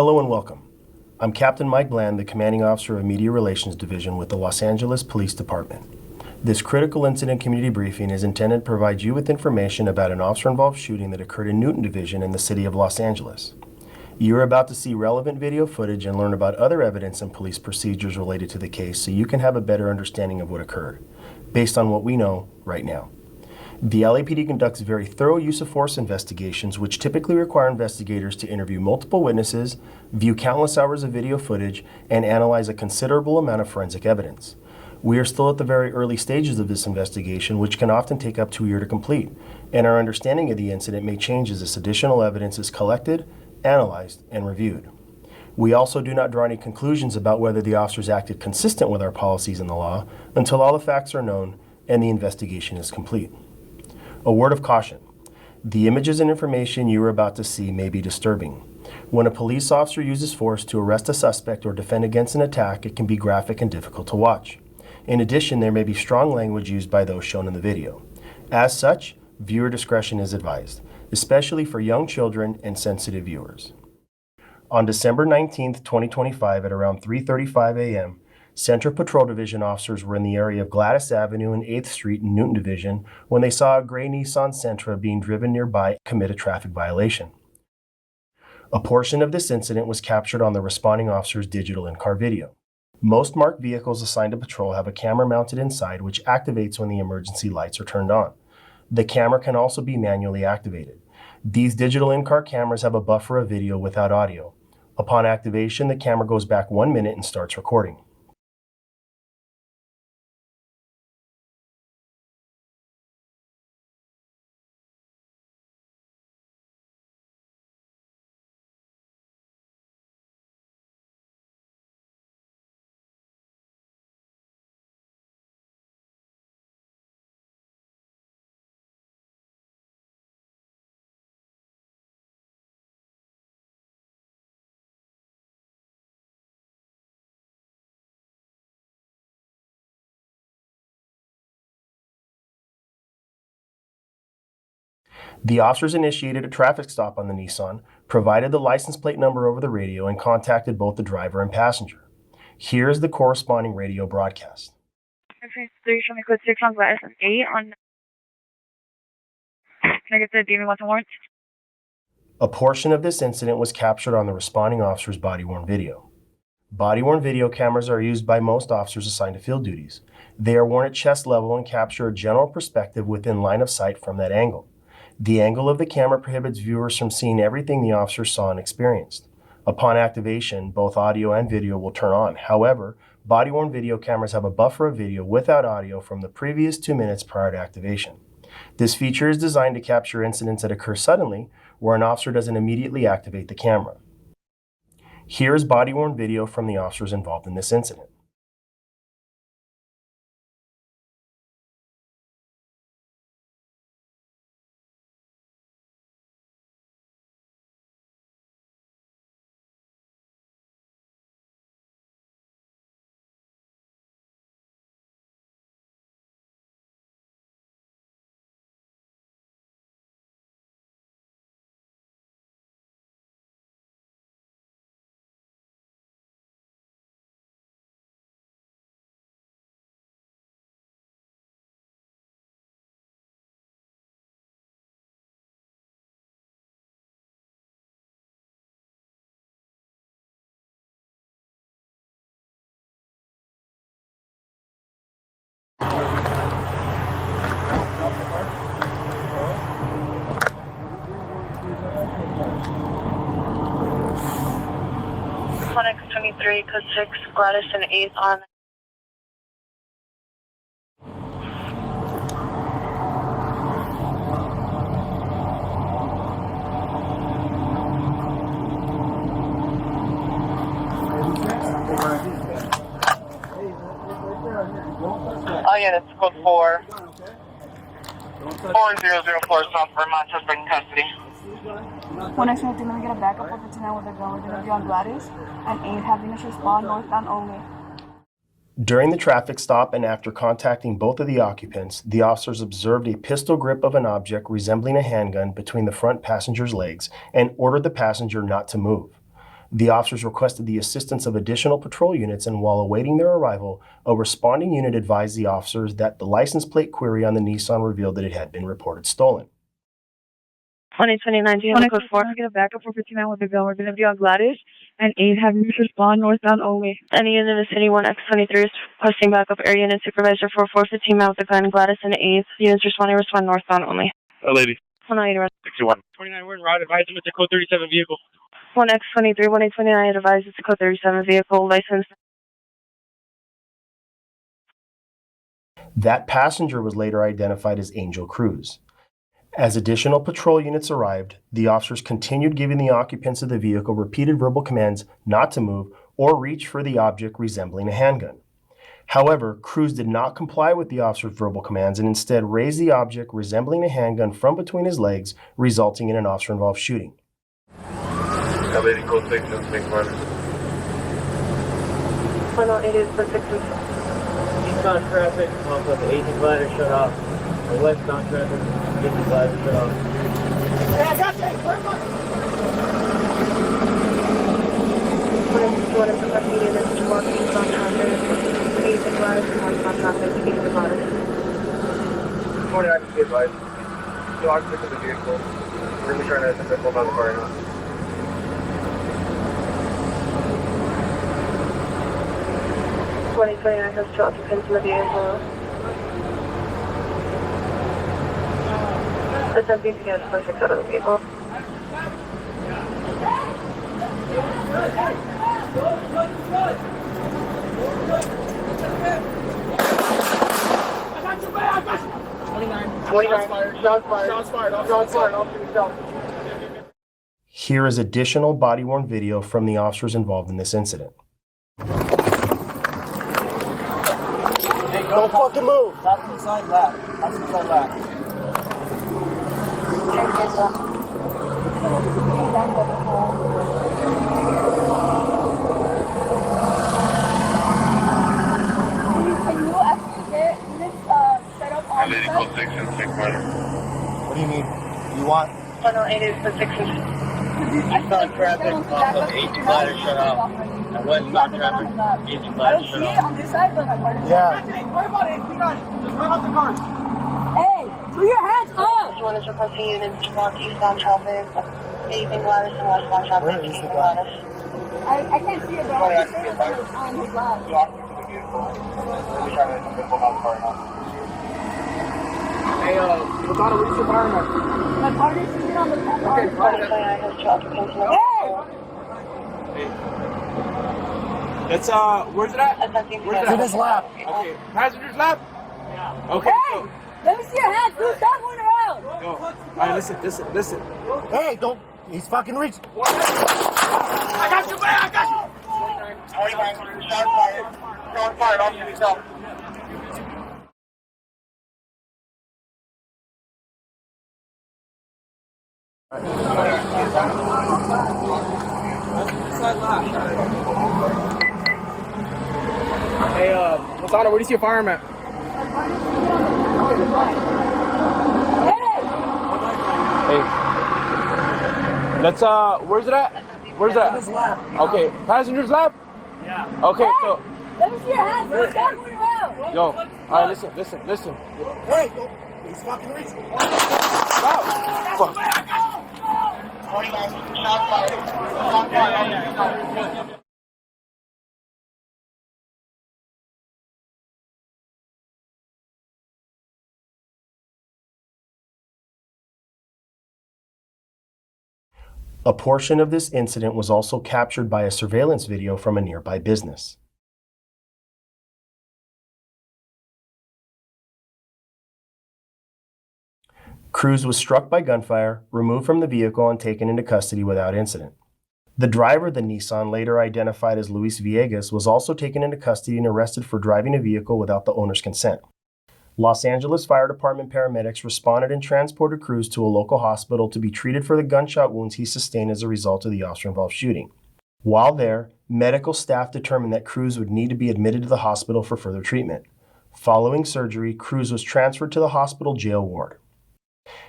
Hello and welcome. I'm Captain Mike Bland, the Commanding Officer of Media Relations Division with the Los Angeles Police Department. This critical incident community briefing is intended to provide you with information about an officer-involved shooting that occurred in Newton Division in the city of Los Angeles. You are about to see relevant video footage and learn about other evidence and police procedures related to the case so you can have a better understanding of what occurred, based on what we know right now. The LAPD conducts very thorough use of force investigations, which typically require investigators to interview multiple witnesses, view countless hours of video footage, and analyze a considerable amount of forensic evidence. We are still at the very early stages of this investigation, which can often take up to a year to complete, and our understanding of the incident may change as this additional evidence is collected, analyzed, and reviewed. We also do not draw any conclusions about whether the officers acted consistent with our policies and the law until all the facts are known and the investigation is complete. A word of caution. The images and information you are about to see may be disturbing. When a police officer uses force to arrest a suspect or defend against an attack, it can be graphic and difficult to watch. In addition, there may be strong language used by those shown in the video. As such, viewer discretion is advised, especially for young children and sensitive viewers. On December 19, 2025 at around 3:35 a.m., Central Patrol Division officers were in the area of Gladys Avenue and 8th Street in Newton Division when they saw a gray Nissan Sentra being driven nearby commit a traffic violation. A portion of this incident was captured on the responding officer's digital in-car video. Most marked vehicles assigned to patrol have a camera mounted inside which activates when the emergency lights are turned on. The camera can also be manually activated. These digital in-car cameras have a buffer of video without audio. Upon activation, the camera goes back 1 minute and starts recording. The officers initiated a traffic stop on the Nissan, provided the license plate number over the radio, and contacted both the driver and passenger. Here is the corresponding radio broadcast. Show me code 6 on Gladys and 8 on. Can I get the demon what's warrant? A portion of this incident was captured on the responding officer's body-worn video. Body-worn video cameras are used by most officers assigned to field duties. They are worn at chest level and capture a general perspective within line of sight from that angle. The angle of the camera prohibits viewers from seeing everything the officer saw and experienced. Upon activation, both audio and video will turn on. However, body-worn video cameras have a buffer of video without audio from the previous 2 minutes prior to activation. This feature is designed to capture incidents that occur suddenly, where an officer doesn't immediately activate the camera. Here is body-worn video from the officers involved in this incident. Clinic 23, code 6, Gladys and 8 on. Oh yeah, that's code 4. 4004 South Vermont, suspect in custody. One next minute, they're going to get a backup of the 10 with a gun. We're going to be on Gladys and 8 having us respond northbound only. During the traffic stop and after contacting both of the occupants, the officers observed a pistol grip of an object resembling a handgun between the front passenger's legs and ordered the passenger not to move. The officers requested the assistance of additional patrol units, and while awaiting their arrival, a responding unit advised the officers that the license plate query on the Nissan revealed that it had been reported stolen. 2029, do you have a code 4? Get a backup for 59 with the gun. We're gonna be on Gladys and 8 having to respond northbound only. Any unit in the city 1X23 is requesting backup. Area unit supervisor for 415 Mount the gun, Gladys and 8. Units respond northbound only. Lady. 198 61. 29, we're en route. Advise them it's a code 37 vehicle. 1X23, 1829 advised it's a code 37 vehicle license. That passenger was later identified as Angel Cruz. As additional patrol units arrived, the officers continued giving the occupants of the vehicle repeated verbal commands not to move or reach for the object resembling a handgun. However, Cruz did not comply with the officer's verbal commands and instead raised the object resembling a handgun from between his legs, resulting in an officer-involved shooting. Lady, code 6, make murder. 108 is for 6 Eastbound traffic off of 80 glider shut off. The westbound traffic, 80 glider shut off. Hey, I got you! Where am I? 1 is protecting units to walk eastbound traffic. 8 and Gladys and westbound traffic, 8 and Gladys. 29, be advised. The occupants of the vehicle. We're really trying to pull out the car right now. 2029 has 2 occupants in the vehicle. Attempting to get 26 out of the vehicle. Here is additional body-worn video from the officers involved in this incident. Don't fucking move! That's inside left. That's inside left. Can you actually get units set up on Lady, site? code 6, make murder. What do you mean? You want? 108 is for 6 and Eastbound traffic off of 80 glider shut off. And westbound traffic, 80 I glider don't shut see it off. on this side, but I'm Yeah. Worry about it. We got it. Just run out the car. Hey, put your hands up. 1 is requesting units to walk eastbound traffic. 8 and Gladys and westbound traffic, Where 8 is the and guy? Gladys. I can't see it, but I'm just saying that it's on his lap. The occupants of the vehicle. We're really trying to pull out the car right now. Hey, Madonna, where's your fireman? My partner should get on the car. 129 has 2 occupants in the vehicle. It's where's it at? Attempting to Where's get it In his lap. Okay, passenger's lap. Yeah. Okay. Hey, let me see your hands, dude. Stop moving around. So, yo, all right, listen. Hey, don't. He's fucking reaching. I got you, man. I got you. 29, shot fired. Shot fired, off to yourself. Hey, Masana, where do you see a fireman? Hey. Let's where's it at? Where's it at? Okay, passenger's lap? Yeah. Okay, so Let me see your hands, dude. Stop moving around. yo, alright, listen. Hey, don't. He's fucking reaching. Stop! Fuck. 29, shot fired. Shot fired, off to yourself. A portion of this incident was also captured by a surveillance video from a nearby business. Cruz was struck by gunfire, removed from the vehicle, and taken into custody without incident. The driver of the Nissan, later identified as Luis Villegas, was also taken into custody and arrested for driving a vehicle without the owner's consent. Los Angeles Fire Department paramedics responded and transported Cruz to a local hospital to be treated for the gunshot wounds he sustained as a result of the officer-involved shooting. While there, medical staff determined that Cruz would need to be admitted to the hospital for further treatment. Following surgery, Cruz was transferred to the hospital jail ward.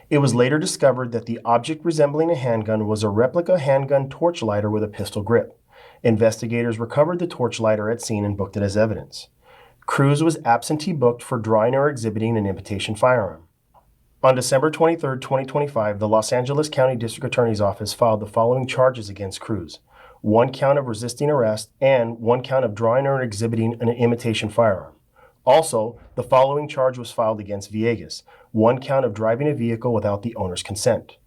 It was later discovered that the object resembling a handgun was a replica handgun torch lighter with a pistol grip. Investigators recovered the torch lighter at scene and booked it as evidence. Cruz was absentee booked for drawing or exhibiting an imitation firearm. On December 23, 2025, the Los Angeles County District Attorney's Office filed the following charges against Cruz: 1 count of resisting arrest and 1 count of drawing or exhibiting an imitation firearm. Also, the following charge was filed against Villegas: 1 count of driving a vehicle without the owner's consent.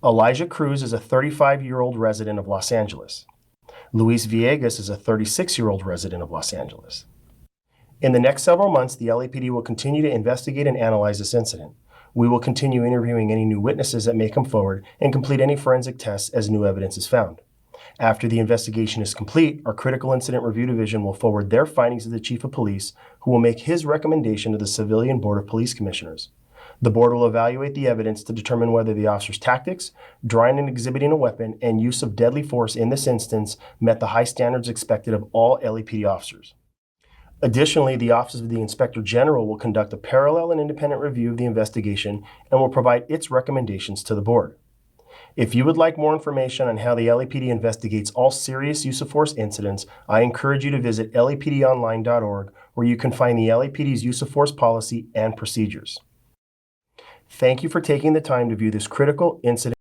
Elijah Cruz is a 35-year-old resident of Los Angeles. Luis Villegas is a 36-year-old resident of Los Angeles. In the next several months, the LAPD will continue to investigate and analyze this incident. We will continue interviewing any new witnesses that may come forward and complete any forensic tests as new evidence is found. After the investigation is complete, our Critical Incident Review Division will forward their findings to the Chief of Police, who will make his recommendation to the Civilian Board of Police Commissioners. The board will evaluate the evidence to determine whether the officer's tactics, drawing and exhibiting a weapon, and use of deadly force in this instance met the high standards expected of all LAPD officers. Additionally, the Office of the Inspector General will conduct a parallel and independent review of the investigation and will provide its recommendations to the board. If you would like more information on how the LAPD investigates all serious use of force incidents, I encourage you to visit lapdonline.org, where you can find the LAPD's use of force policy and procedures. Thank you for taking the time to view this critical incident.